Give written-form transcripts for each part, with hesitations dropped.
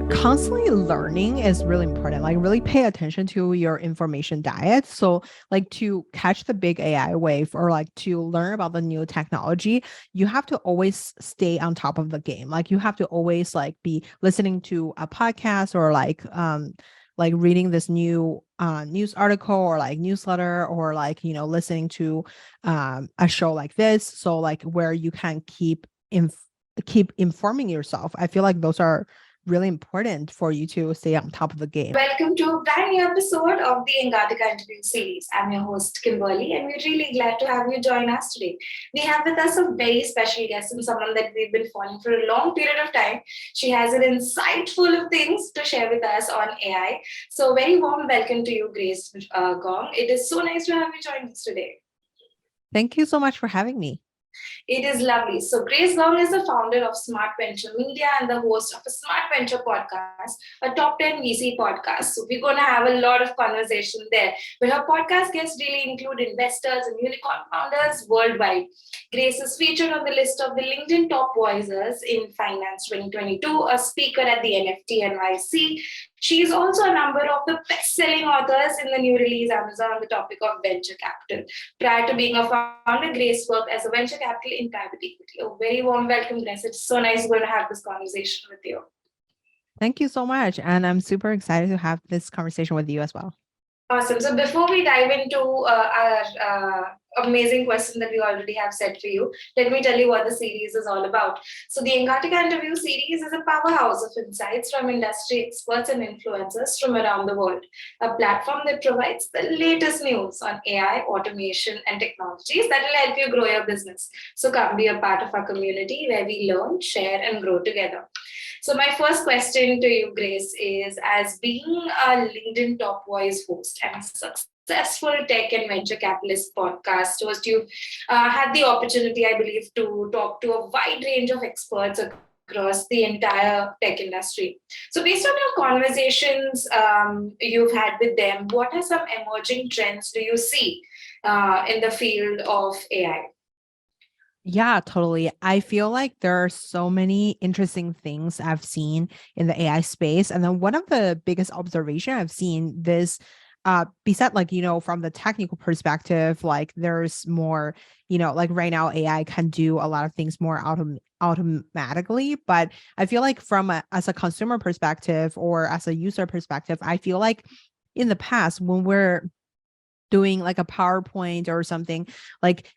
Constantly learning is really important. Like really pay attention to your information diet. So like to catch the big AI wave or like to learn about the new technology, you have to always stay on top of the game. Like you have to always like be listening to a podcast or like reading this new news article or like newsletter or like listening to a show like this. So like where you can keep informing yourself. I feel like those are really important for you to stay on top of the game. Welcome to a brand new episode of the Engatica interview series. I'm your host, Kimberly, and we're really glad to have you join us today. We have with us a very special guest and someone that we've been following for a long period of time. She has an insightful of things to share with us on AI. So, very warm welcome to you, Grace Gong. It is so nice to have you join us today. Thank you so much for having me. It is lovely. So, Grace Gong is the founder of Smart Venture Media and the host of a Smart Venture podcast, a top 10 VC podcast. So, we're going to have a lot of conversation there. But her podcast guests really include investors and unicorn founders worldwide. Grace is featured on the list of the LinkedIn Top Voices in Finance 2022, a speaker at the NFT NYC. She is also a number of the best-selling authors in the new release Amazon on the topic of venture capital. Prior to being a founder, Grace worked as a venture capital in private equity. A very warm welcome, Grace. It's so nice going to have this conversation with you. Thank you so much. And I'm super excited to have this conversation with you as well. Awesome. So before we dive into our amazing question that we already have set for you, let me tell you what the series is all about. So the Engatica interview series is a powerhouse of insights from industry experts and influencers from around the world, a platform that provides the latest news on AI, automation, and technologies that will help you grow your business. So come be a part of our community where we learn, share, and grow together. So my first question to you, Grace, is as being a LinkedIn Top Voice host and successful tech and venture capitalist podcast host, you've had the opportunity, I believe, to talk to a wide range of experts across the entire tech industry. So based on your conversations you've had with them, what are some emerging trends do you see in the field of AI? Yeah, totally. I feel like there are so many interesting things I've seen in the AI space. And then one of the biggest observation I've seen this besides like, from the technical perspective, like there's more, like right now AI can do a lot of things more automatically. But I feel like as a consumer perspective or as a user perspective, I feel like in the past when we're doing like a PowerPoint or something, like,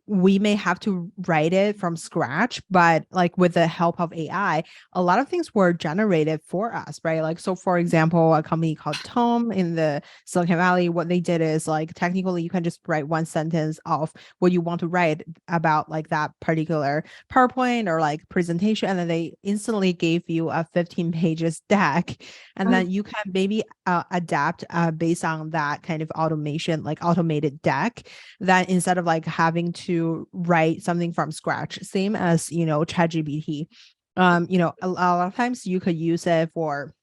we may have to write it from scratch, but like with the help of AI, a lot of things were generated for us, right? Like, so for example, a company called Tome in the Silicon Valley, what they did is like, technically you can just write one sentence of what you want to write about like that particular PowerPoint or like presentation. And then they instantly gave you a 15 pages deck. And then you can maybe adapt based on that kind of automation, like automated deck, that instead of like having to write something from scratch, same as, ChatGPT. A lot of times you could use it for,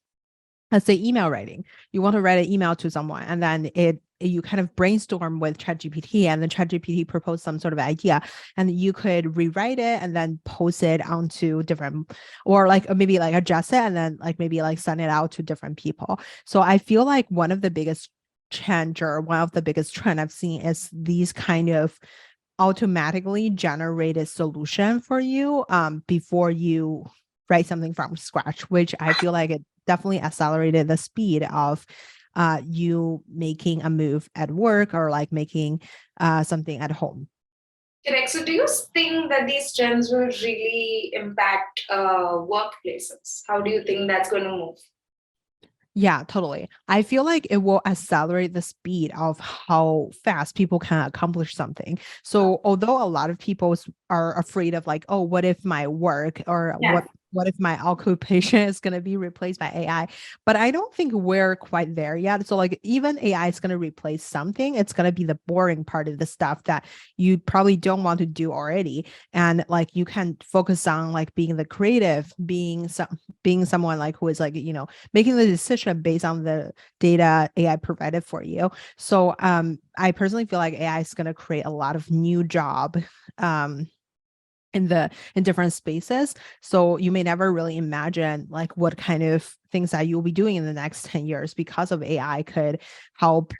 let's say, email writing. You want to write an email to someone, and then you kind of brainstorm with ChatGPT, and then ChatGPT propose some sort of idea, and you could rewrite it and then post it onto different, or like maybe like adjust it and then like maybe like send it out to different people. So I feel like one of the biggest trend I've seen is these kind of automatically generated solution for you before you write something from scratch, which I feel like it definitely accelerated the speed of you making a move at work or like making something at home. Correct. So, do you think that these trends will really impact workplaces? How do you think that's going to move? Yeah, totally. I feel like it will accelerate the speed of how fast people can accomplish something. So although a lot of people are afraid of like, oh, what if my work or Yeah. what if my occupation is going to be replaced by AI? But I don't think we're quite there yet. So like even AI is going to replace something, it's going to be the boring part of the stuff that you probably don't want to do already. And like you can focus on like being the creative, being someone like who is like, making the decision based on the data AI provided for you. So I personally feel like AI is going to create a lot of new job um in different spaces. So you may never really imagine like what kind of things that you'll be doing in the next 10 years because of AI could help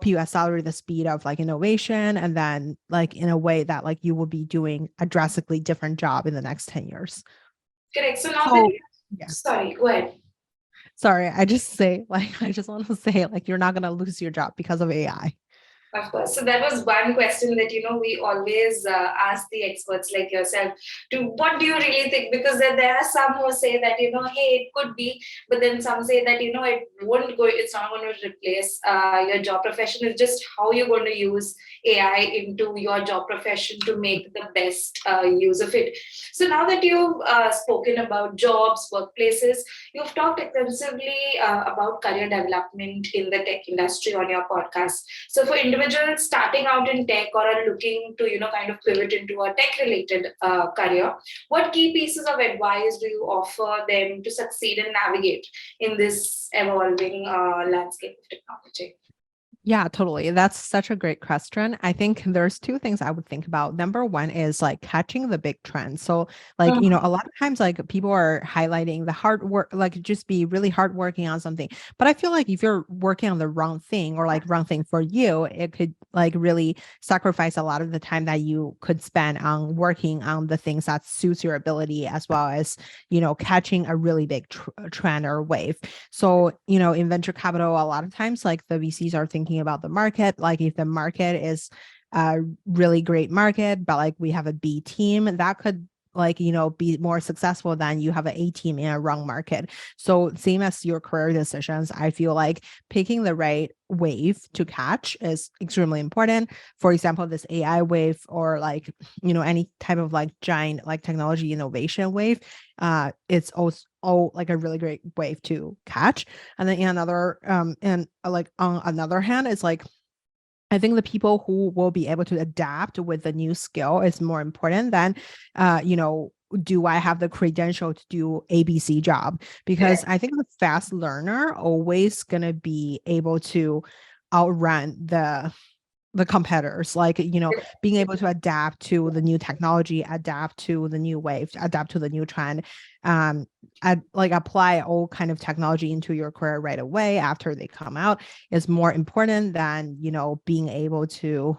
you accelerate the speed of like innovation, and then like in a way that like you will be doing a drastically different job in the next 10 years. Correct. So now that So you, yeah, sorry, go ahead. sorry, I just say like I just want to say like you're not going to lose your job because of AI. Of course. So that was one question that we always ask the experts like yourself to what do you really think? Because there are some who say that hey, it could be, but then some say that it won't go. It's not going to replace your job profession. It's just how you're going to use AI into your job profession to make the best use of it. So now that you've spoken about jobs, workplaces, you've talked extensively about career development in the tech industry on your podcast. So for individuals starting out in tech or are looking to, kind of pivot into a tech related career, what key pieces of advice do you offer them to succeed and navigate in this evolving landscape of technology? Yeah, totally. That's such a great question. I think there's two things I would think about. Number one is like catching the big trend. So, like, a lot of times, like, people are highlighting the hard work, like, just be really hard working on something. But I feel like if you're working on the wrong thing or like wrong thing for you, it could like really sacrifice a lot of the time that you could spend on working on the things that suits your ability, as well as, catching a really big trend or wave. So, in venture capital, a lot of times, like the VCs are thinking about the market. Like if the market is a really great market, but like we have a B team, that could like, be more successful than you have an A team in a wrong market. So same as your career decisions, I feel like picking the right wave to catch is extremely important. For example, this AI wave or like, any type of like giant like technology innovation wave, it's also like a really great wave to catch. And then on another hand, it's like I think the people who will be able to adapt with the new skill is more important than, do I have the credential to do ABC job? Because I think the fast learner always gonna be able to outrun the competitors, like, being able to adapt to the new technology, adapt to the new wave, adapt to the new trend, like apply all kind of technology into your career right away after they come out is more important than, being able to,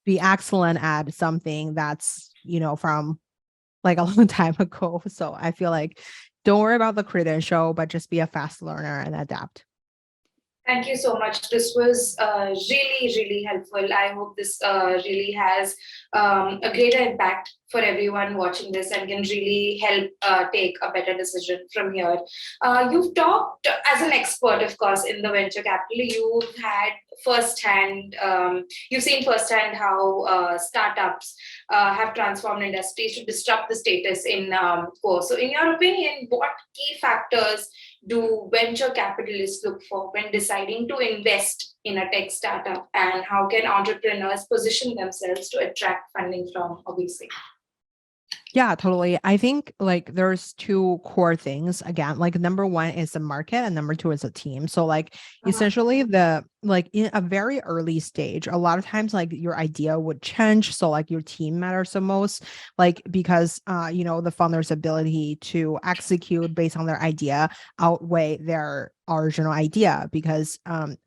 be excellent at something that's, from like a long time ago. So I feel like don't worry about the credential, but just be a fast learner and adapt. Thank you so much. This was really, really helpful. I hope this really has a greater impact for everyone watching this and can really help take a better decision from here. You've talked as an expert, of course, in the venture capital. You've had firsthand, you've seen firsthand how startups have transformed industries to disrupt the status in core. So, in your opinion, what key factors do venture capitalists look for when deciding to invest in a tech startup, and how can entrepreneurs position themselves to attract funding from a VC? Yeah, totally. I think like there's two core things again. Like number one is the market and number two is a team. So like essentially the like in a very early stage, a lot of times like your idea would change. So like your team matters the most, like because the founder's ability to execute based on their idea outweigh their original idea, because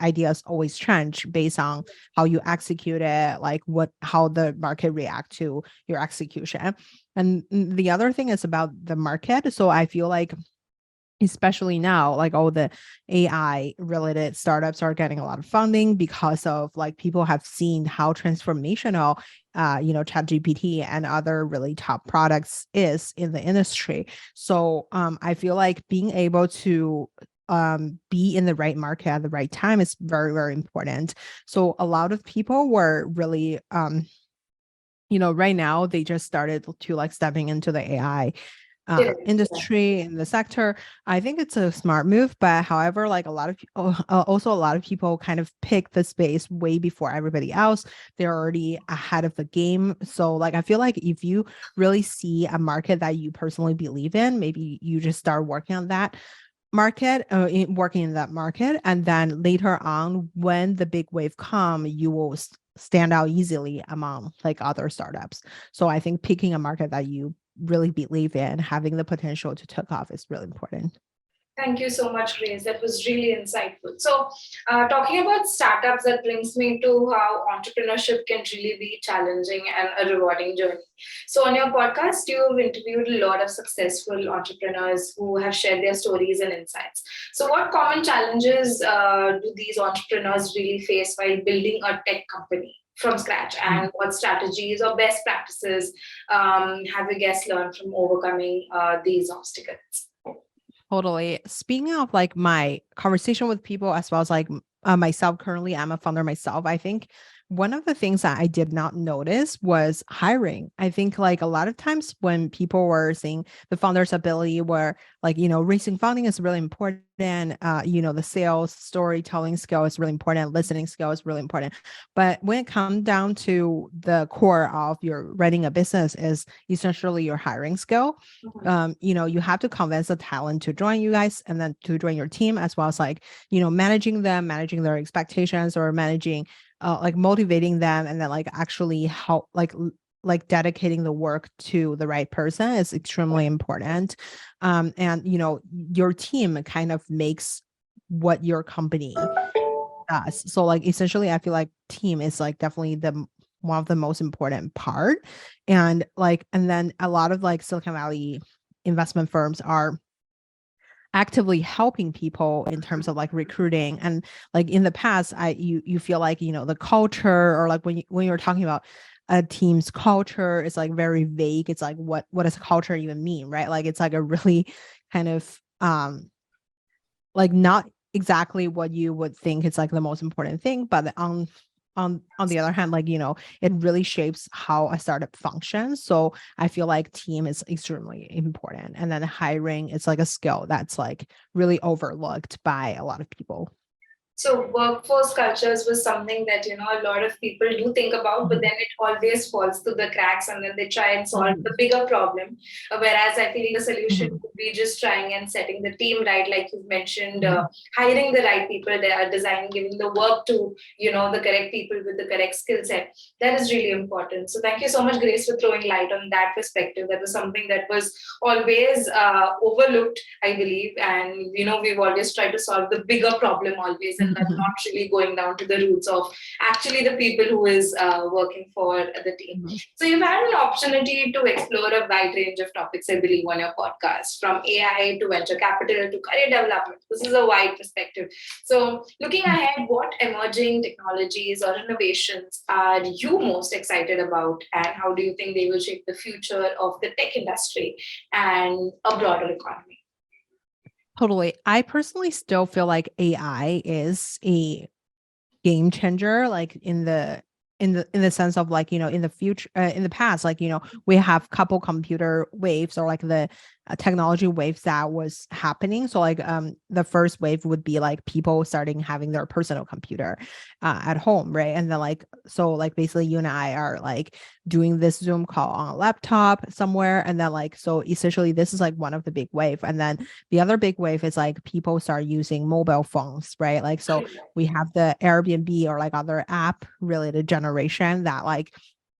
ideas always change based on how you execute it, like how the market react to your execution. And the other thing is about the market. So I feel like, especially now, like all the AI related startups are getting a lot of funding because of like people have seen how transformational, ChatGPT and other really top products is in the industry. So I feel like being able to be in the right market at the right time is very, very important. So a lot of people were really right now they just started to like stepping into the AI Yeah. industry in the sector. I think it's a smart move, but however, like a lot of also a lot of people kind of pick the space way before everybody else. They're already ahead of the game. So like I feel like if you really see a market that you personally believe in, maybe you just start working on that market, working in that market, and then later on when the big wave come, you will stand out easily among like other startups. So I think picking a market that you really believe in, having the potential to take off is really important. Thank you so much, Grace. That was really insightful. So, talking about startups, that brings me to how entrepreneurship can really be challenging and a rewarding journey. So, on your podcast, you've interviewed a lot of successful entrepreneurs who have shared their stories and insights. So, what common challenges do these entrepreneurs really face while building a tech company from scratch? And what strategies or best practices have your guests learned from overcoming these obstacles? Totally. Speaking of like my conversation with people as well as like myself, currently I'm a founder myself. I think one of the things that I did not notice was hiring. I think like a lot of times when people were seeing the founder's ability where like, raising funding is really important. The sales storytelling skill is really important. Listening skill is really important. But when it comes down to the core of your running a business is essentially your hiring skill. You have to convince the talent to join you guys and then to join your team, as well as like, managing them, managing their expectations, or managing like motivating them, and then like actually help like dedicating the work to the right person is extremely important. And your team kind of makes what your company does. So like essentially I feel like team is like definitely the one of the most important part. And then a lot of like Silicon Valley investment firms are actively helping people in terms of like recruiting. And like in the past, you feel like the culture, or like when you're talking about a team's culture, it's like very vague. It's like what does culture even mean, right? Like it's like a really kind of like not exactly what you would think it's like the most important thing, but on the other hand, like it really shapes how a startup functions. So I feel like team is extremely important, and then hiring is like a skill that's like really overlooked by a lot of people. So workforce cultures was something that a lot of people do think about, but Mhm. then it always falls through the cracks, and then they try and solve the Mhm. bigger problem. Whereas I feel the solution Mhm. would be just trying and setting the team right, like you've mentioned, Mhm. hiring the right people. They are designing, giving the work to the correct people with the correct skill set. That is really important. So thank you so much, Grace, for throwing light on that perspective. That was something that was always overlooked, I believe. And we've always tried to solve the bigger problem always, and that's not really going down to the roots of actually the people who is working for the team. Mhm. So you've had an opportunity to explore a wide range of topics, I believe, on your podcast, from AI to venture capital to career development. This is a wide perspective. So looking ahead, what emerging technologies or innovations are you most excited about, and how do you think they will shape the future of the tech industry and a broader economy? Totally. I personally still feel like AI is a game changer, like in the sense of like in the future, in the past, like we have couple computer waves, or like the technology waves that was happening. So like the first wave would be like people starting having their personal computer at home, right? And then like so like basically you and I are like doing this Zoom call on a laptop somewhere, and then like so essentially this is like one of the big wave. And then the other big wave is like people start using mobile phones, right? Like so we have the Airbnb or like other app related generation, that like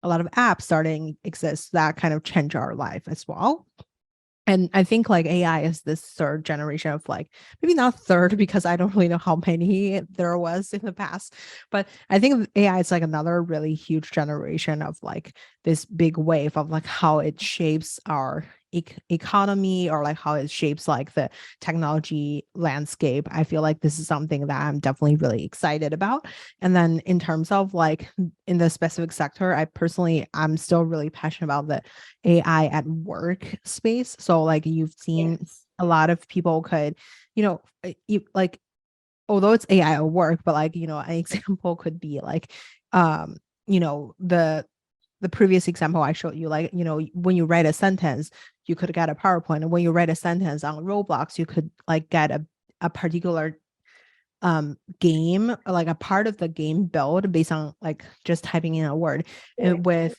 a lot of apps starting exist that kind of change our life as well. And I think like AI is this third generation of like, maybe not third because I don't really know how many there was in the past, but I think AI is like another really huge generation of like this big wave of like how it shapes our economy, or like how it shapes like the technology landscape. I feel like this is something that I'm definitely really excited about. And then in terms of like in the specific sector, I'm still really passionate about the AI at work space. So like you've seen Yes. a lot of people could, like although it's AI at work, but like, an example could be like, um, the previous example I showed you, like, when you write a sentence, you could get a PowerPoint. And when you write a sentence on Roblox, you could like get a particular game, like a part of the game build based on like just typing in a word. And with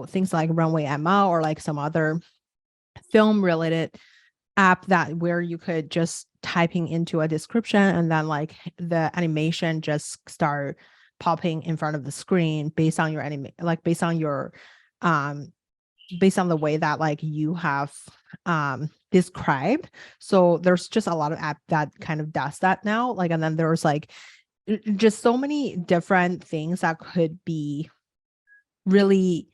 things like Runway Emma, or like some other film related app, that where you could just typing into a description, and then like the animation just start popping in front of the screen based on your like based on your based on the way that like you have described. So there's just a lot of app that kind of does that now. Like, and then there's like just so many different things that could be really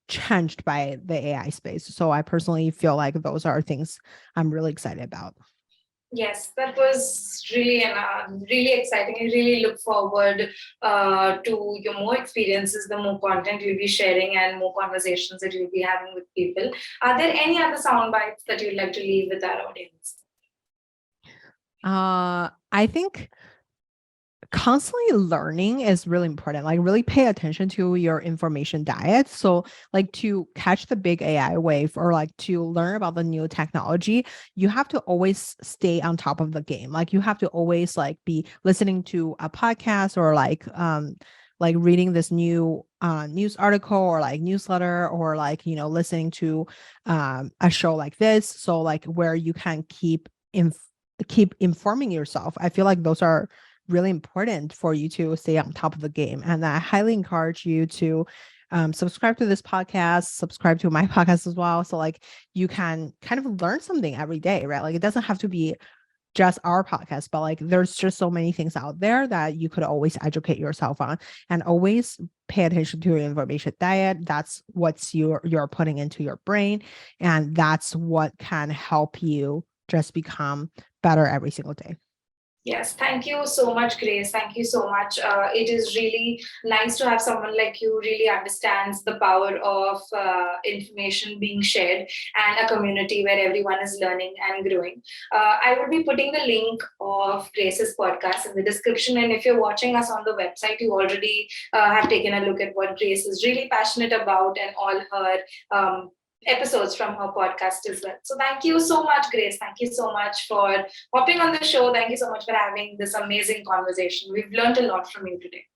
changed by the AI space. So I personally feel like those are things I'm really excited about. Yes, that was really really exciting. I really look forward to your more experiences, the more content you'll be sharing, and more conversations that you'll be having with people. Are there any other sound bites that you'd like to leave with our audience? I think constantly learning is really important. Like really pay attention to your information diet. So like to catch the big AI wave or like to learn about the new technology, you have to always stay on top of the game. Like you have to always like be listening to a podcast or like reading this new news article or like newsletter or like listening to a show like this. So like where you can keep informing yourself. I feel like those are really important for you to stay on top of the game. And I highly encourage you to subscribe to this podcast, subscribe to my podcast as well. So like you can kind of learn something every day, right? Like it doesn't have to be just our podcast, but like there's just so many things out there that you could always educate yourself on and always pay attention to your information diet. That's what's you're putting into your brain. And that's what can help you just become better every single day. Yes, thank you so much, Grace. Thank you so much. It is really nice to have someone like you really understands the power of information being shared and a community where everyone is learning and growing. I will be putting the link of Grace's podcast in the description. And if you're watching us on the website, you already have taken a look at what Grace is really passionate about and all her episodes from her podcast as well. So thank you so much, Grace. Thank you so much for hopping on the show. Thank you so much for having this amazing conversation. We've learned a lot from you today.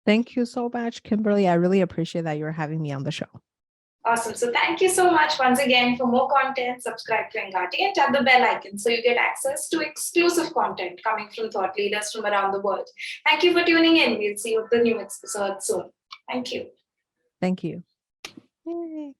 Thank you so much, Kimberly. I really appreciate that you're having me on the show. Awesome. So thank you so much once again. For more content, subscribe to Engati and tap the bell icon so you get access to exclusive content coming from thought leaders from around the world. Thank you for tuning in. We'll see you with the new episode soon. Thank you. Thank you. Yay.